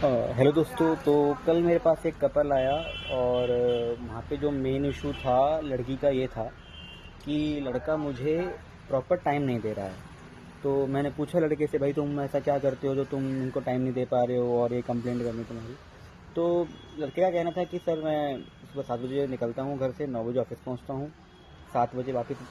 Hello दोस्तों। तो कल मेरे पास एक कपल आया और वहाँ पे जो मेन इशू था लड़की का ये था कि लड़का मुझे प्रॉपर टाइम नहीं दे रहा है। तो मैंने पूछा लड़के से, भाई तुम ऐसा क्या करते हो जो तुम इनको टाइम नहीं दे पा रहे हो और ये कंप्लेंट करनी तुम्हारी। तो लड़के का कहना था कि सर मैं सुबह 7 बजे निकलता हूँ घर से, 9 बजे ऑफिस पहुँचता हूँ, 7 बजे वापस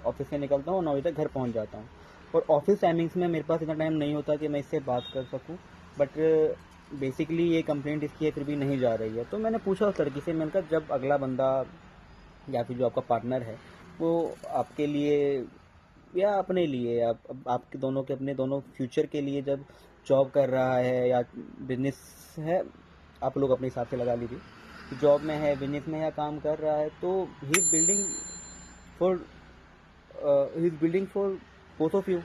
ऑफिस से निकलता हूँ, 9 बजे तक घर पहुँच जाता हूँ। और ऑफिस टाइमिंग्स में मेरे पास इतना टाइम नहीं होता कि मैं इससे बात कर सकूँ। बट बेसिकली ये कंप्लेंट इसकी है फिर भी नहीं जा रही है। तो मैंने पूछा उस लड़की से, मैंने कहा जब अगला बंदा या फिर जो आपका पार्टनर है वो आपके लिए या अपने लिए आपके दोनों के अपने दोनों फ्यूचर के लिए जब जॉब कर रहा है या बिजनेस है, आप लोग अपने हिसाब से लगा लीजिए, जॉब में है, बिजनेस में है, काम कर रहा है, तो he is building for he is building for both of you.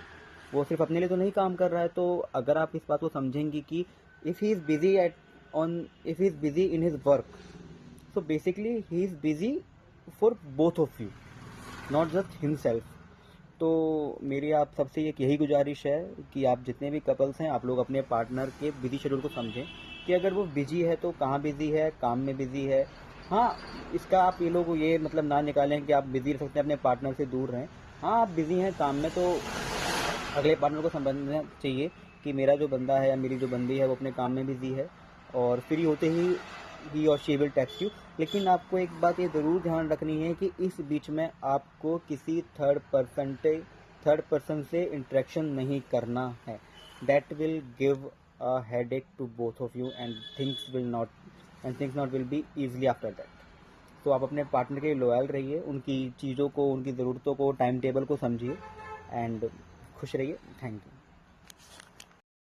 वो सिर्फ अपने लिए तो नहीं काम कर रहा है। तो अगर आप इस बात को समझेंगी कि if he is busy at on if he is busy in his work, so basically he is busy for both of you, not just himself. तो मेरी आप सबसे एक यही गुजारिश है कि आप जितने भी कपल्स हैं, आप लोग अपने पार्टनर के बिजी शेड्यूल को समझें कि अगर वो बिजी है तो कहाँ बिजी है, काम में बिजी है। हाँ, इसका आप ये लोग ये मतलब ना निकालें कि आप बिजी रह सकते हैं, अपने पार्टनर से दूर रहें। हाँ, आप बिजी हैं काम में तो अगले पार्टनर को समझना चाहिए कि मेरा जो बंदा है या मेरी जो बंदी है वो अपने काम में बिजी है और फ्री होते ही और शी विल टेक्स्ट यू। लेकिन आपको एक बात ये ज़रूर ध्यान रखनी है कि इस बीच में आपको किसी थर्ड पर्सन से इंटरेक्शन नहीं करना है। That will give a headache to both of you and things not will be easily after that. तो आप अपने पार्टनर के लिए लॉयल रहिए, उनकी चीज़ों को, उनकी ज़रूरतों को, टाइम टेबल को समझिए एंड खुश रहिए। Thank you.